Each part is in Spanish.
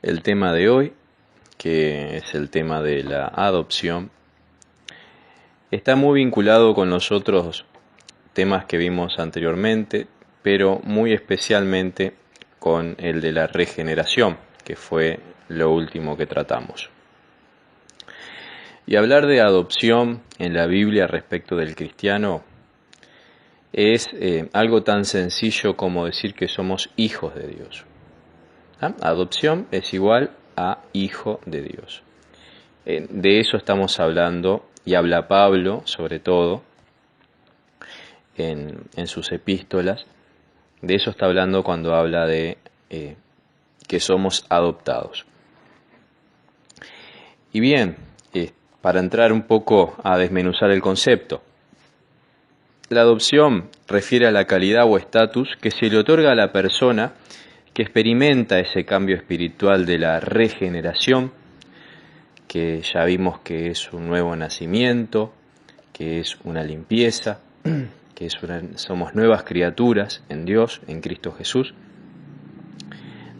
El tema de hoy, que es el tema de la adopción, está muy vinculado con los otros temas que vimos anteriormente, pero muy especialmente con el de la regeneración, que fue lo último que tratamos. Y hablar de adopción en la Biblia respecto del cristiano es algo tan sencillo como decir que somos hijos de Dios. Adopción es igual a hijo de Dios. De eso estamos hablando y habla Pablo sobre todo en sus epístolas. De eso está hablando cuando habla de que somos adoptados. Y bien, para entrar un poco a desmenuzar el concepto, la adopción refiere a la calidad o estatus que se le otorga a la persona que experimenta ese cambio espiritual de la regeneración, que ya vimos que es un nuevo nacimiento, que es una limpieza, que somos nuevas criaturas en Dios, en Cristo Jesús.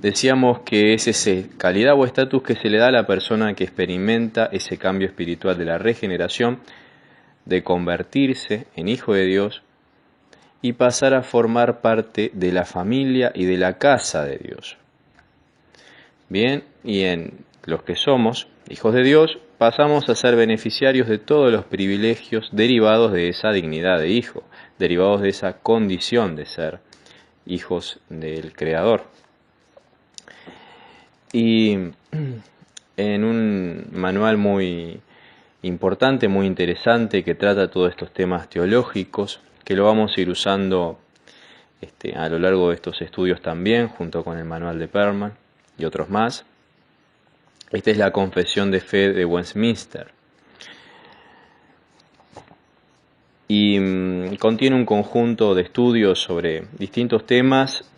Decíamos que es esa calidad o estatus que se le da a la persona que experimenta ese cambio espiritual de la regeneración, de convertirse en hijo de Dios y pasar a formar parte de la familia y de la casa de Dios. Bien, y en los que somos hijos de Dios, pasamos a ser beneficiarios de todos los privilegios derivados de esa dignidad de hijo, derivados de esa condición de ser hijos del Creador. Y en un manual muy importante, muy interesante, que trata todos estos temas teológicos, que lo vamos a ir usando a lo largo de estos estudios también, junto con el manual de Perlman y otros más. Esta es la Confesión de Fe de Westminster. Y contiene un conjunto de estudios sobre distintos temas,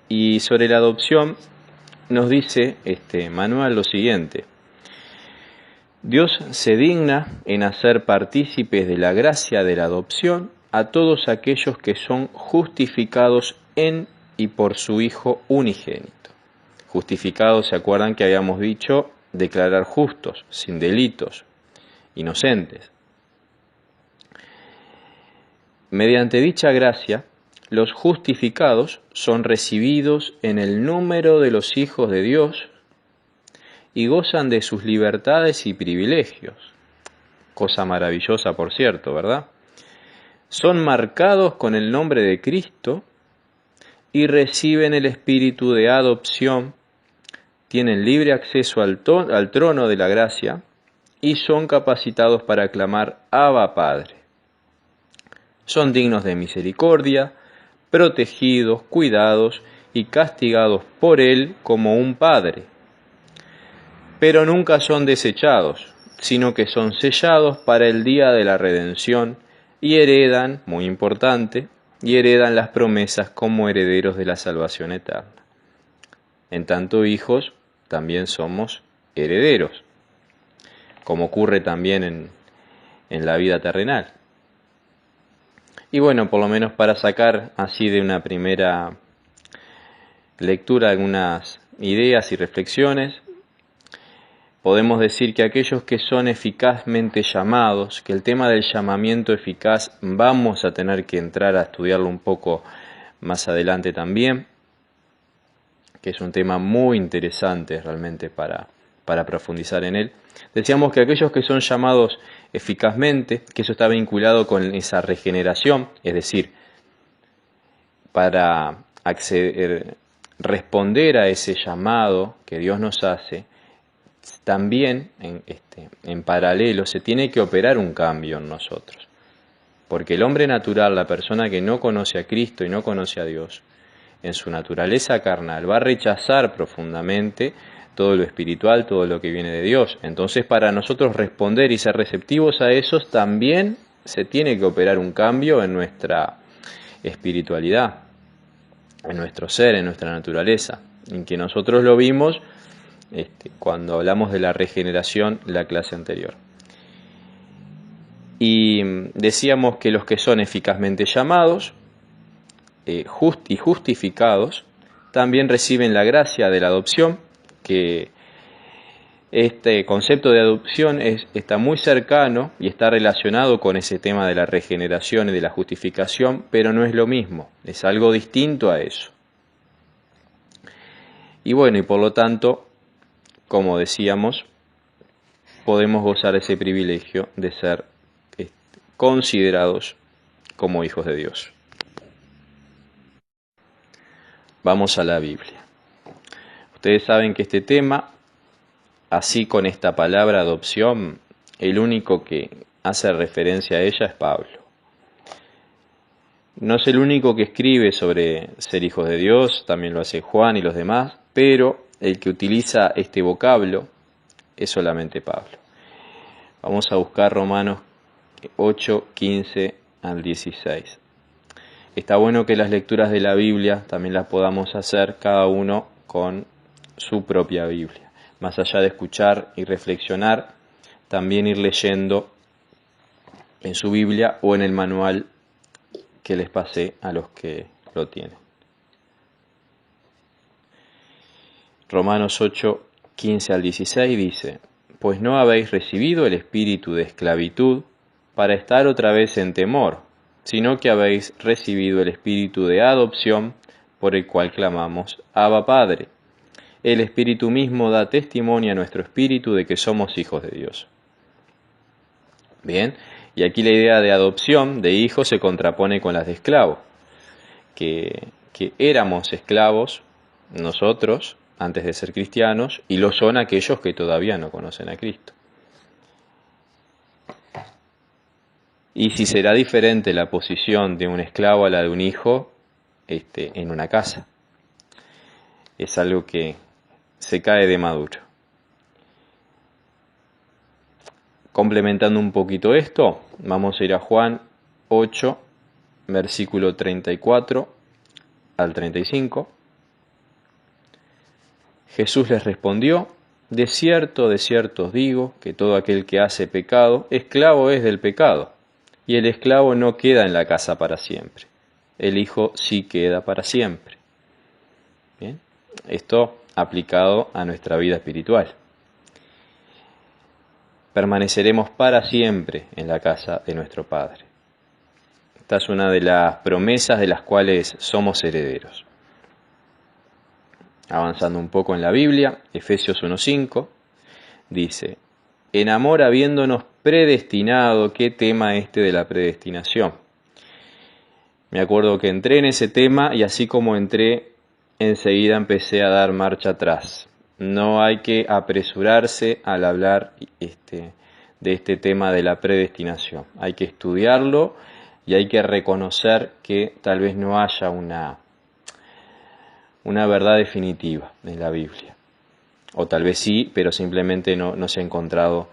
y sobre la adopción nos dice este manual lo siguiente: Dios se digna en hacer partícipes de la gracia de la adopción a todos aquellos que son justificados en y por su Hijo unigénito. Justificados, ¿se acuerdan que habíamos dicho? Declarar justos, sin delitos, inocentes. Mediante dicha gracia, los justificados son recibidos en el número de los hijos de Dios y gozan de sus libertades y privilegios. Cosa maravillosa, por cierto, ¿verdad? Son marcados con el nombre de Cristo y reciben el espíritu de adopción, tienen libre acceso al trono de la gracia y son capacitados para clamar Abba Padre. Son dignos de misericordia, protegidos, cuidados y castigados por Él como un Padre. Pero nunca son desechados, sino que son sellados para el día de la redención y heredan, muy importante, y heredan las promesas como herederos de la salvación eterna. En tanto, hijos, también somos herederos, como ocurre también en la vida terrenal. Y bueno, por lo menos para sacar así de una primera lectura algunas ideas y reflexiones, podemos decir que aquellos que son eficazmente llamados, que el tema del llamamiento eficaz vamos a tener que entrar a estudiarlo un poco más adelante también, que es un tema muy interesante realmente para profundizar en él. Decíamos que aquellos que son llamados eficazmente, que eso está vinculado con esa regeneración, es decir, para responder a ese llamado que Dios nos hace, también en paralelo se tiene que operar un cambio en nosotros. Porque el hombre natural, la persona que no conoce a Cristo y no conoce a Dios, en su naturaleza carnal va a rechazar profundamente todo lo espiritual, todo lo que viene de Dios. Entonces, para nosotros responder y ser receptivos a esos, también se tiene que operar un cambio en nuestra espiritualidad, en nuestro ser, en nuestra naturaleza, en que nosotros lo vimos cuando hablamos de la regeneración, la clase anterior. Y decíamos que los que son eficazmente llamados y justificados también reciben la gracia de la adopción, que este concepto de adopción está muy cercano y está relacionado con ese tema de la regeneración y de la justificación, pero no es lo mismo, es algo distinto a eso. Y bueno, y por lo tanto, como decíamos, podemos gozar ese privilegio de ser considerados como hijos de Dios. Vamos a la Biblia. Ustedes saben que este tema, así con esta palabra adopción, el único que hace referencia a ella es Pablo. No es el único que escribe sobre ser hijos de Dios, también lo hace Juan y los demás, pero el que utiliza este vocablo es solamente Pablo. Vamos a buscar Romanos 8, 15 al 16. Está bueno que las lecturas de la Biblia también las podamos hacer cada uno con su propia Biblia. Más allá de escuchar y reflexionar, también ir leyendo en su Biblia o en el manual que les pasé a los que lo tienen. Romanos 8, 15 al 16 dice: Pues no habéis recibido el espíritu de esclavitud para estar otra vez en temor, sino que habéis recibido el espíritu de adopción, por el cual clamamos, Abba Padre. El Espíritu mismo da testimonio a nuestro espíritu de que somos hijos de Dios. Bien, y aquí la idea de adopción, de hijo, se contrapone con las de esclavo, que éramos esclavos nosotros antes de ser cristianos, y lo son aquellos que todavía no conocen a Cristo. Y si será diferente la posición de un esclavo a la de un hijo en una casa. Es algo que se cae de maduro. Complementando un poquito esto, vamos a ir a Juan 8, versículo 34 al 35. Jesús les respondió: de cierto os digo, que todo aquel que hace pecado, esclavo es del pecado. Y el esclavo no queda en la casa para siempre. El Hijo sí queda para siempre. Bien, esto aplicado a nuestra vida espiritual. Permaneceremos para siempre en la casa de nuestro Padre. Esta es una de las promesas de las cuales somos herederos. Avanzando un poco en la Biblia, Efesios 1:5 dice: en amor habiéndonos predestinado. ¿Qué tema de la predestinación? Me acuerdo que entré en ese tema y así como entré, enseguida empecé a dar marcha atrás. No hay que apresurarse al hablar de este tema de la predestinación. Hay que estudiarlo y hay que reconocer que tal vez no haya una verdad definitiva en la Biblia. O tal vez sí, pero simplemente no se ha encontrado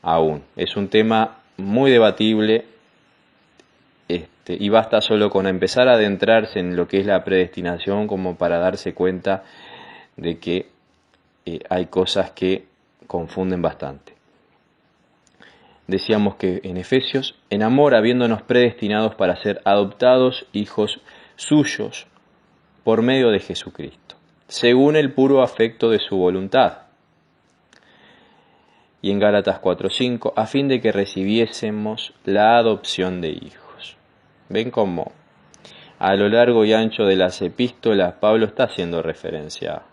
aún. Es un tema muy debatible y basta solo con empezar a adentrarse en lo que es la predestinación como para darse cuenta de que hay cosas que confunden bastante. Decíamos que en Efesios, en amor habiéndonos predestinados para ser adoptados hijos suyos por medio de Jesucristo, según el puro afecto de su voluntad. Y en Gálatas 4:5, a fin de que recibiésemos la adopción de hijos. ¿Ven cómo a lo largo y ancho de las epístolas Pablo está haciendo referencia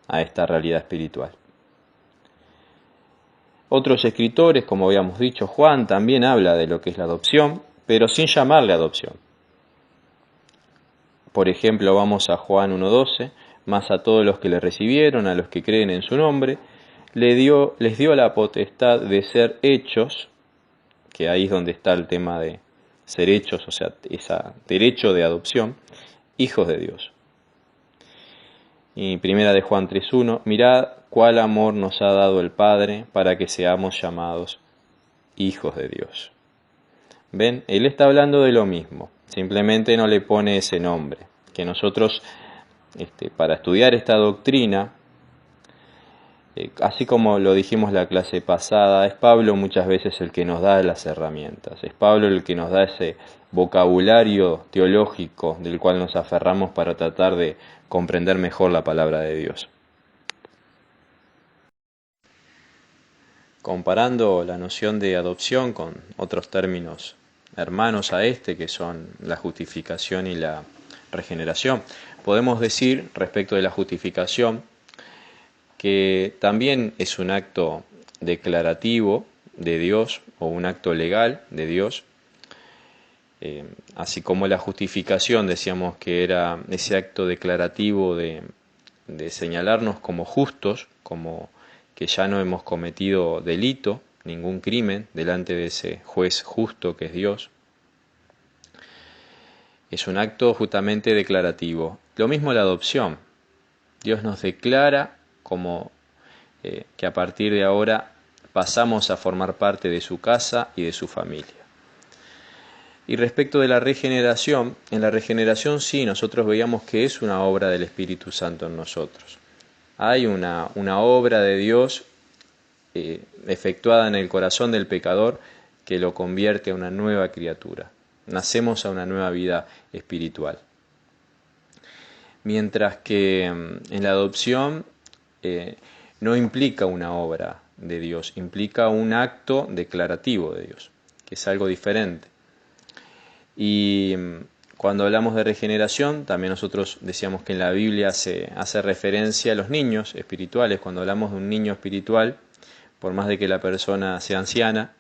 a esta realidad espiritual? Otros escritores, como habíamos dicho, Juan también habla de lo que es la adopción, pero sin llamarle adopción. Por ejemplo, vamos a Juan 1:12, más a todos los que le recibieron, a los que creen en su nombre, les dio la potestad de ser hechos, que ahí es donde está el tema de ser hechos, o sea, ese derecho de adopción, hijos de Dios. Y primera de Juan 3:1, mirad cuál amor nos ha dado el Padre para que seamos llamados hijos de Dios. ¿Ven? Él está hablando de lo mismo, simplemente no le pone ese nombre. Que nosotros, para estudiar esta doctrina, así como lo dijimos la clase pasada, es Pablo muchas veces el que nos da las herramientas. Es Pablo el que nos da ese vocabulario teológico del cual nos aferramos para tratar de comprender mejor la palabra de Dios. comparando la noción de adopción con otros términos hermanos a este, que son la justificación y la regeneración, podemos decir respecto de la justificación que también es un acto declarativo de Dios o un acto legal de Dios, así como la justificación decíamos que era ese acto declarativo de señalarnos como justos, como que ya no hemos cometido delito, ningún crimen delante de ese juez justo que es Dios. Es un acto justamente declarativo. Lo mismo la adopción. Dios nos declara como que a partir de ahora pasamos a formar parte de su casa y de su familia. Y respecto de la regeneración, en la regeneración sí, nosotros veíamos que es una obra del Espíritu Santo en nosotros. Hay una obra de Dios efectuada en el corazón del pecador que lo convierte a una nueva criatura. Nacemos a una nueva vida espiritual. Mientras que en la adopción no implica una obra de Dios, implica un acto declarativo de Dios, que es algo diferente. Y cuando hablamos de regeneración, también nosotros decíamos que en la Biblia se hace referencia a los niños espirituales. Cuando hablamos de un niño espiritual, por más de que la persona sea anciana,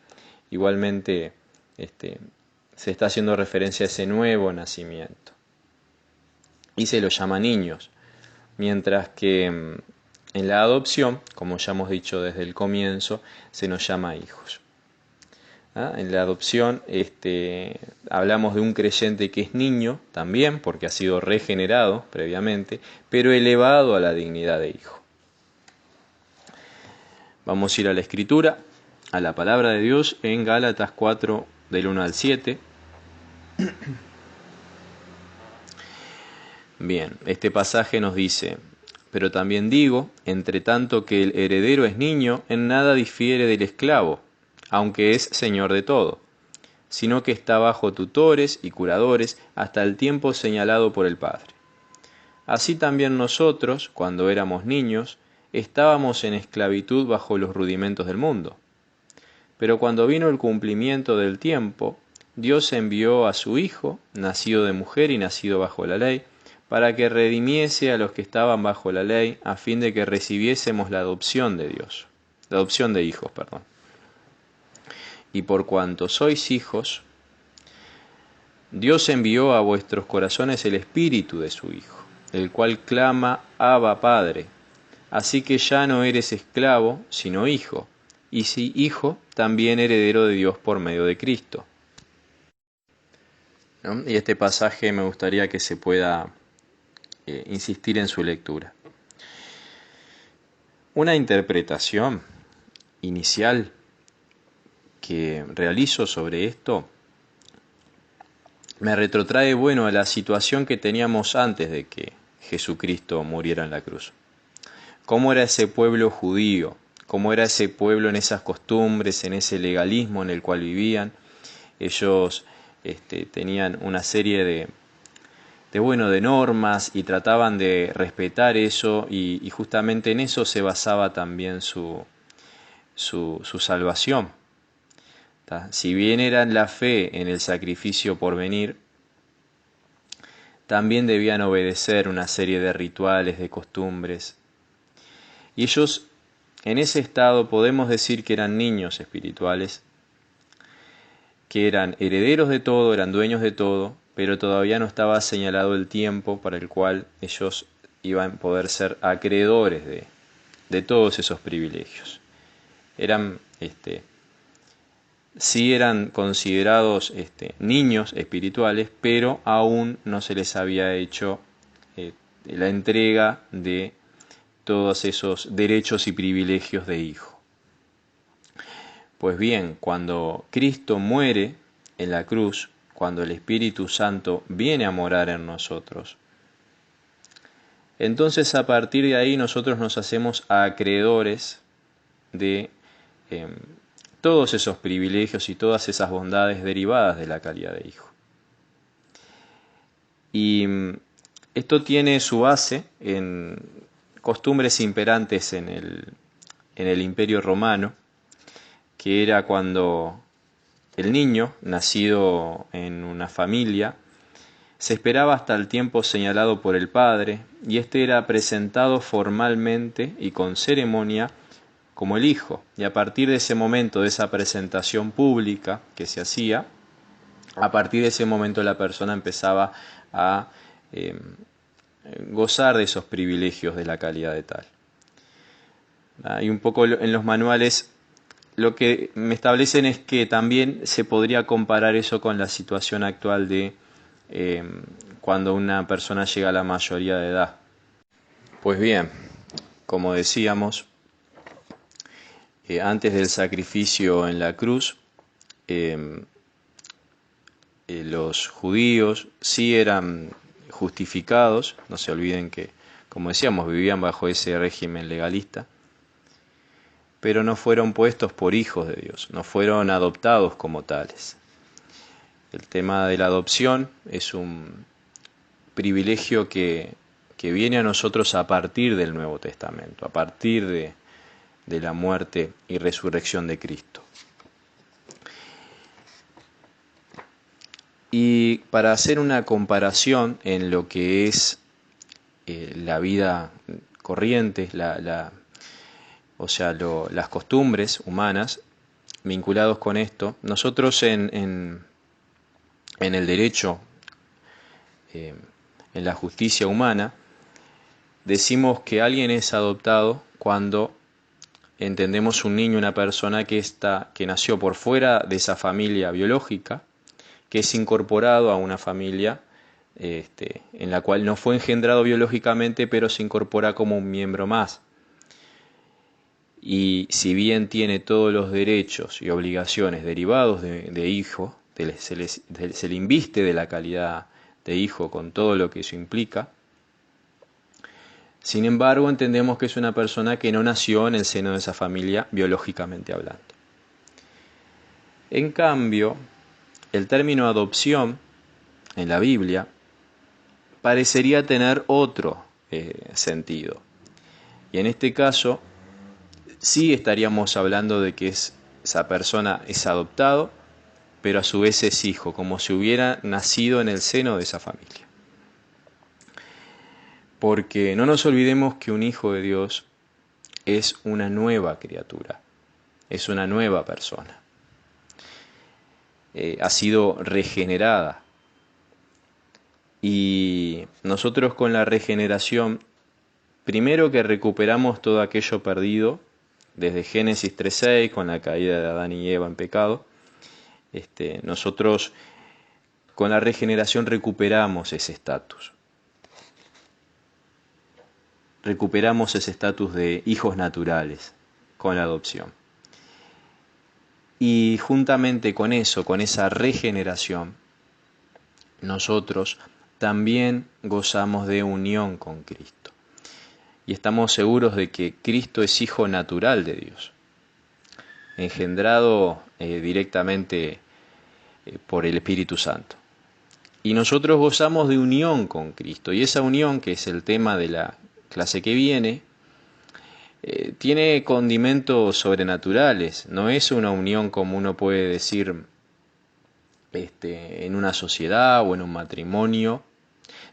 igualmente se está haciendo referencia a ese nuevo nacimiento. Y se los llama niños. Mientras que en la adopción, como ya hemos dicho desde el comienzo, se nos llama hijos. En la adopción hablamos de un creyente que es niño también, porque ha sido regenerado previamente, pero elevado a la dignidad de hijo. Vamos a ir a la Escritura, a la palabra de Dios en Gálatas 4, del 1 al 7. Bien, este pasaje nos dice: pero también digo, entre tanto que el heredero es niño, en nada difiere del esclavo, aunque es señor de todo, sino que está bajo tutores y curadores hasta el tiempo señalado por el Padre. Así también nosotros, cuando éramos niños, estábamos en esclavitud bajo los rudimentos del mundo. Pero cuando vino el cumplimiento del tiempo, Dios envió a su Hijo, nacido de mujer y nacido bajo la ley, para que redimiese a los que estaban bajo la ley, a fin de que recibiésemos la adopción de Dios, la adopción de hijos, perdón. Y por cuanto sois hijos, Dios envió a vuestros corazones el Espíritu de su Hijo, el cual clama: Abba, Padre. Así que ya no eres esclavo, sino hijo, y si hijo, también heredero de Dios por medio de Cristo. ¿No? Y este pasaje me gustaría que se pueda insistir en su lectura. Una interpretación inicial que realizo sobre esto me retrotrae, a la situación que teníamos antes de que Jesucristo muriera en la cruz. ¿Cómo era ese pueblo judío? ¿Cómo era ese pueblo en esas costumbres, en ese legalismo en el cual vivían? Ellos tenían una serie de normas y trataban de respetar eso, y justamente en eso se basaba también su salvación. Si bien era la fe en el sacrificio por venir, también debían obedecer una serie de rituales, de costumbres. Y ellos, en ese estado, podemos decir que eran niños espirituales, que eran herederos de todo, eran dueños de todo, pero todavía no estaba señalado el tiempo para el cual ellos iban a poder ser acreedores de todos esos privilegios. Sí eran considerados niños espirituales, pero aún no se les había hecho la entrega de todos esos derechos y privilegios de hijo. Pues bien, cuando Cristo muere en la cruz, cuando el Espíritu Santo viene a morar en nosotros, entonces a partir de ahí nosotros nos hacemos acreedores de todos esos privilegios y todas esas bondades derivadas de la calidad de hijo. Y esto tiene su base en costumbres imperantes en el Imperio Romano, que era cuando el niño, nacido en una familia, se esperaba hasta el tiempo señalado por el padre, y éste era presentado formalmente y con ceremonia como el hijo. Y a partir de ese momento, de esa presentación pública que se hacía, a partir de ese momento la persona empezaba a gozar de esos privilegios de la calidad de tal. Y un poco en los manuales lo que me establecen es que también se podría comparar eso con la situación actual de cuando una persona llega a la mayoría de edad. Pues bien, como decíamos, antes del sacrificio en la cruz, los judíos sí eran justificados, no se olviden que, como decíamos, vivían bajo ese régimen legalista, pero no fueron puestos por hijos de Dios, no fueron adoptados como tales. El tema de la adopción es un privilegio que viene a nosotros a partir del Nuevo Testamento, a partir de la muerte y resurrección de Cristo. Y para hacer una comparación en lo que es la vida corriente, las costumbres humanas vinculados con esto, nosotros en el derecho, en la justicia humana, decimos que alguien es adoptado cuando entendemos un niño, una persona que nació por fuera de esa familia biológica, que es incorporado a una familia en la cual no fue engendrado biológicamente, pero se incorpora como un miembro más. Y si bien tiene todos los derechos y obligaciones derivados de hijo, se le inviste de la calidad de hijo con todo lo que eso implica, sin embargo entendemos que es una persona que no nació en el seno de esa familia biológicamente hablando. En cambio, el término adopción en la Biblia parecería tener otro sentido. Y en este caso, sí estaríamos hablando de que esa persona es adoptado, pero a su vez es hijo, como si hubiera nacido en el seno de esa familia. Porque no nos olvidemos que un hijo de Dios es una nueva criatura, es una nueva persona. Ha sido regenerada. Y nosotros con la regeneración, primero que recuperamos todo aquello perdido, desde Génesis 3:6, con la caída de Adán y Eva en pecado, nosotros con la regeneración recuperamos ese estatus. Recuperamos ese estatus de hijos naturales con la adopción. Y juntamente con eso, con esa regeneración, nosotros también gozamos de unión con Cristo. Y estamos seguros de que Cristo es hijo natural de Dios, engendrado directamente por el Espíritu Santo. Y nosotros gozamos de unión con Cristo. Y esa unión, que es el tema de la clase que viene, tiene condimentos sobrenaturales. No es una unión como uno puede decir en una sociedad o en un matrimonio.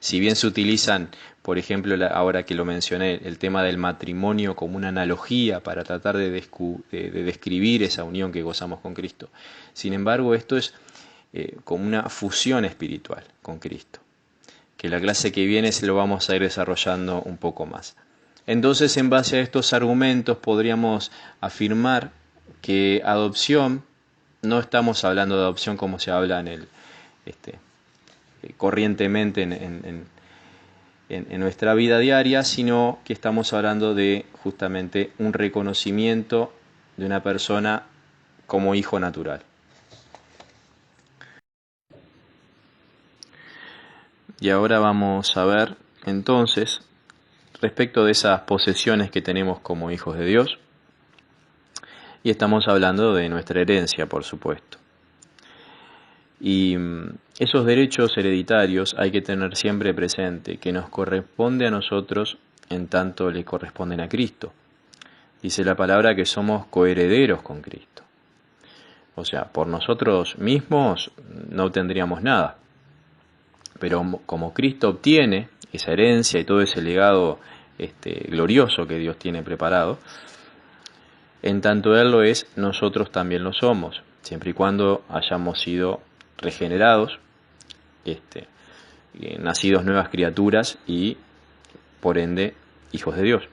Si bien se utilizan, por ejemplo, ahora que lo mencioné, el tema del matrimonio como una analogía para tratar de describir esa unión que gozamos con Cristo. Sin embargo, esto es como una fusión espiritual con Cristo, que la clase que viene se lo vamos a ir desarrollando un poco más. Entonces, en base a estos argumentos, podríamos afirmar que adopción, no estamos hablando de adopción como se habla corrientemente en nuestra vida diaria, sino que estamos hablando de justamente un reconocimiento de una persona como hijo natural. Y ahora vamos a ver entonces respecto de esas posesiones que tenemos como hijos de Dios, y estamos hablando de nuestra herencia, por supuesto. Y esos derechos hereditarios hay que tener siempre presente que nos corresponde a nosotros en tanto le corresponden a Cristo. Dice la palabra que somos coherederos con Cristo. O sea, por nosotros mismos no obtendríamos nada. Pero como Cristo obtiene esa herencia y todo ese legado glorioso que Dios tiene preparado, en tanto Él lo es, nosotros también lo somos, siempre y cuando hayamos sido regenerados, nacidos nuevas criaturas y, por ende, hijos de Dios.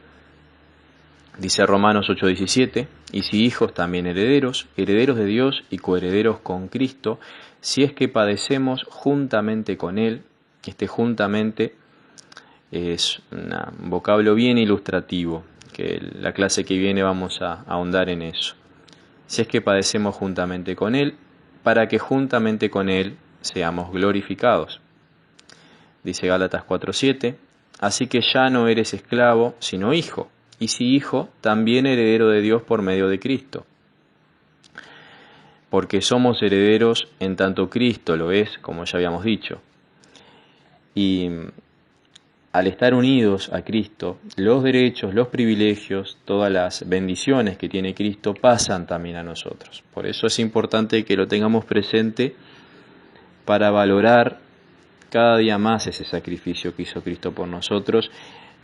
Dice Romanos 8:17, y si hijos también herederos, herederos de Dios y coherederos con Cristo, si es que padecemos juntamente con Él. Juntamente es un vocablo bien ilustrativo, que la clase que viene vamos a ahondar en eso. Si es que padecemos juntamente con Él, para que juntamente con Él seamos glorificados. Dice Gálatas 4:7, así que ya no eres esclavo, sino hijo, y si hijo, también heredero de Dios por medio de Cristo. Porque somos herederos en tanto Cristo lo es, como ya habíamos dicho. Y al estar unidos a Cristo, los derechos, los privilegios, todas las bendiciones que tiene Cristo pasan también a nosotros. Por eso es importante que lo tengamos presente para valorar cada día más ese sacrificio que hizo Cristo por nosotros,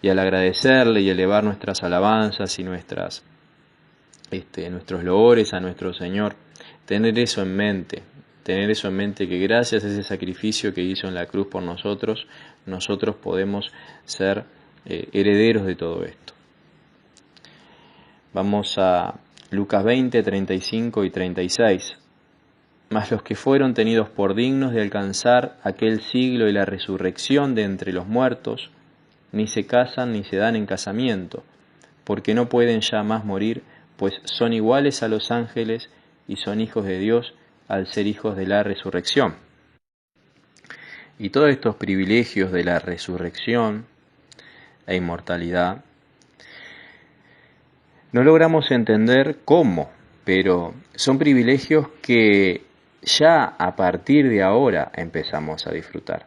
y al agradecerle y elevar nuestras alabanzas y nuestros loores a nuestro Señor, tener eso en mente, que gracias a ese sacrificio que hizo en la cruz por nosotros, nosotros podemos ser herederos de todo esto. Vamos a Lucas 20, 35 y 36. Mas los que fueron tenidos por dignos de alcanzar aquel siglo y la resurrección de entre los muertos, ni se casan ni se dan en casamiento, porque no pueden ya más morir, pues son iguales a los ángeles y son hijos de Dios al ser hijos de la resurrección. Y todos estos privilegios de la resurrección e inmortalidad, no logramos entender cómo, pero son privilegios que ya a partir de ahora empezamos a disfrutar.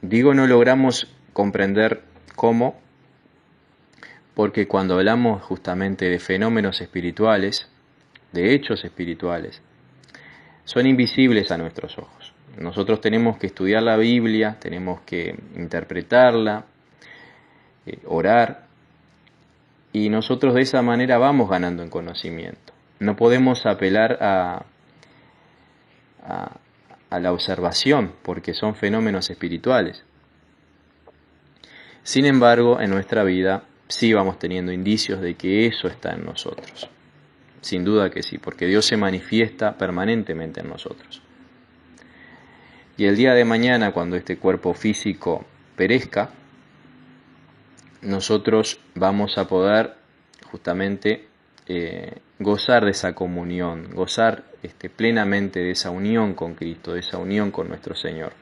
Digo no logramos comprender cómo, porque cuando hablamos justamente de fenómenos espirituales, de hechos espirituales, son invisibles a nuestros ojos. Nosotros tenemos que estudiar la Biblia, tenemos que interpretarla, orar, y nosotros de esa manera vamos ganando en conocimiento. No podemos apelar a la observación, porque son fenómenos espirituales. Sin embargo, en nuestra vida sí vamos teniendo indicios de que eso está en nosotros. Sin duda que sí, porque Dios se manifiesta permanentemente en nosotros. Y el día de mañana, cuando este cuerpo físico perezca, nosotros vamos a poder justamente gozar de esa comunión, gozar plenamente de esa unión con Cristo, de esa unión con nuestro Señor.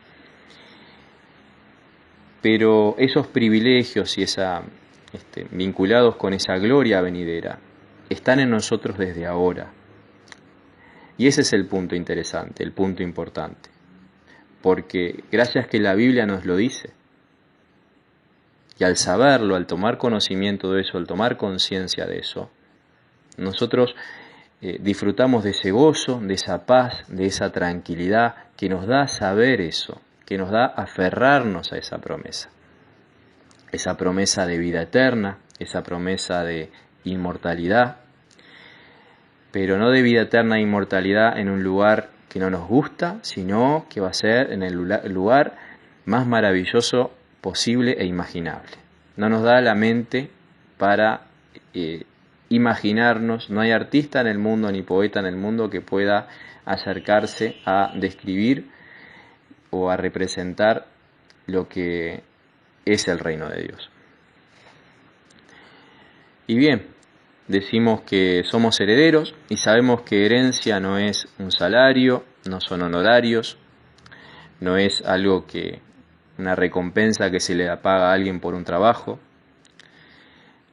Pero esos privilegios y vinculados con esa gloria venidera están en nosotros desde ahora. Y ese es el punto interesante, el punto importante. Porque gracias que la Biblia nos lo dice, y al saberlo, al tomar conocimiento de eso, al tomar conciencia de eso, nosotros disfrutamos de ese gozo, de esa paz, de esa tranquilidad que nos da saber eso, que nos da aferrarnos a esa promesa de vida eterna, esa promesa de inmortalidad, pero no de vida eterna e inmortalidad en un lugar que no nos gusta, sino que va a ser en el lugar más maravilloso posible e imaginable. No nos da la mente para imaginarnos, no hay artista en el mundo ni poeta en el mundo que pueda acercarse a describir o a representar lo que es el reino de Dios. Y bien, decimos que somos herederos y sabemos que herencia no es un salario, no son honorarios, no es algo una recompensa que se le paga a alguien por un trabajo.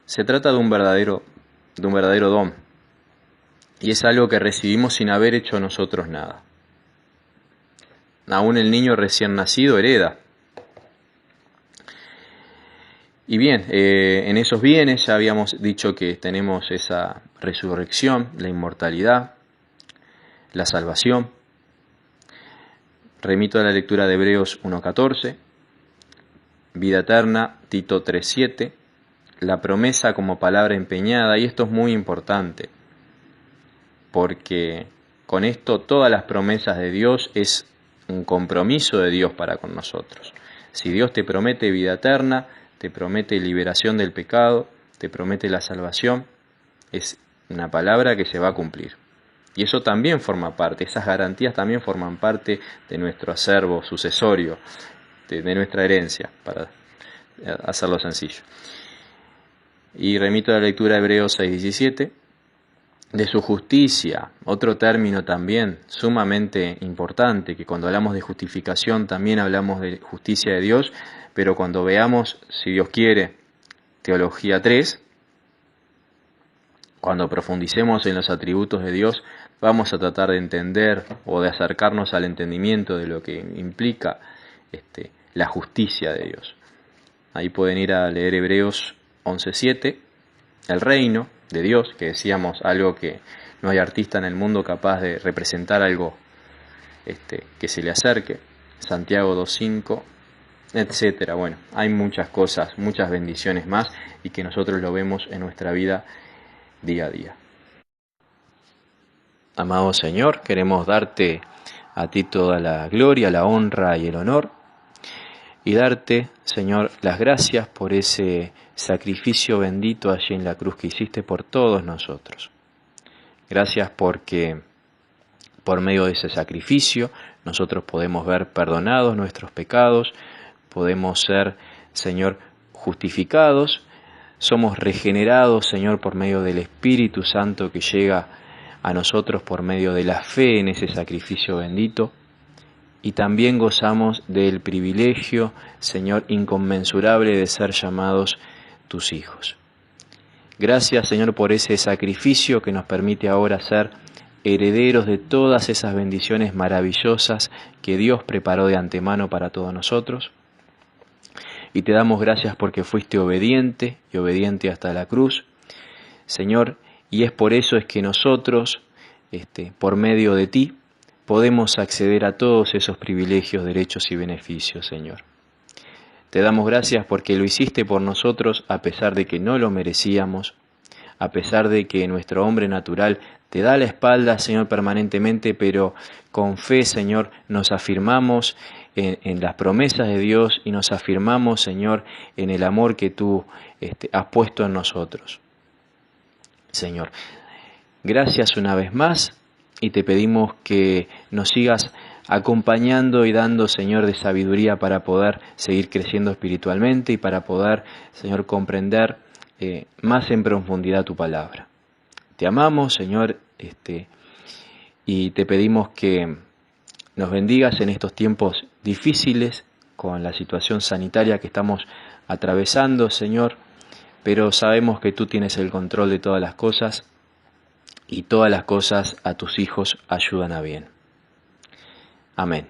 Se trata de un verdadero don, y es algo que recibimos sin haber hecho nosotros nada. Aún el niño recién nacido hereda. Y bien, en esos bienes ya habíamos dicho que tenemos esa resurrección, la inmortalidad. la salvación. Remito a la lectura de Hebreos 1:14, vida eterna, Tito 3:7, la promesa como palabra empeñada, y esto es muy importante, porque con esto todas las promesas de Dios es un compromiso de Dios para con nosotros. Si Dios te promete vida eterna, te promete liberación del pecado, te promete la salvación, es una palabra que se va a cumplir. Y eso también forma parte, esas garantías también forman parte de nuestro acervo sucesorio, de nuestra herencia, para hacerlo sencillo. Y remito a la lectura de Hebreos 6:17, de su justicia, otro término también sumamente importante, que cuando hablamos de justificación también hablamos de justicia de Dios, pero cuando veamos, si Dios quiere, Teología 3, cuando profundicemos en los atributos de Dios, vamos a tratar de entender o de acercarnos al entendimiento de lo que implica la justicia de Dios. Ahí pueden ir a leer Hebreos 11:7, el reino de Dios, que decíamos algo que no hay artista en el mundo capaz de representar algo que se le acerque, Santiago 2:5, etcétera. Bueno, hay muchas cosas, muchas bendiciones más, y que nosotros lo vemos en nuestra vida día a día. Amado Señor, queremos darte a ti toda la gloria, la honra y el honor, y darte, Señor, las gracias por ese sacrificio bendito allí en la cruz que hiciste por todos nosotros. Gracias porque por medio de ese sacrificio nosotros podemos ver perdonados nuestros pecados, podemos ser, Señor, justificados, somos regenerados, Señor, por medio del Espíritu Santo que llega a nosotros por medio de la fe en ese sacrificio bendito, y también gozamos del privilegio, Señor, inconmensurable de ser llamados tus hijos. Gracias, Señor, por ese sacrificio que nos permite ahora ser herederos de todas esas bendiciones maravillosas que Dios preparó de antemano para todos nosotros. Y te damos gracias porque fuiste obediente y obediente hasta la cruz, Señor, y es por eso es que nosotros, por medio de ti, podemos acceder a todos esos privilegios, derechos y beneficios, Señor. Te damos gracias porque lo hiciste por nosotros a pesar de que no lo merecíamos, a pesar de que nuestro hombre natural te da la espalda, Señor, permanentemente, pero con fe, Señor, nos afirmamos en las promesas de Dios y nos afirmamos, Señor, en el amor que tú has puesto en nosotros. Señor, gracias una vez más, y te pedimos que nos sigas acompañando y dando, Señor, de sabiduría para poder seguir creciendo espiritualmente y para poder, Señor, comprender más en profundidad tu palabra. Te amamos, Señor, y te pedimos que nos bendigas en estos tiempos difíciles con la situación sanitaria que estamos atravesando, Señor, pero sabemos que tú tienes el control de todas las cosas, y todas las cosas a tus hijos ayudan a bien. Amén.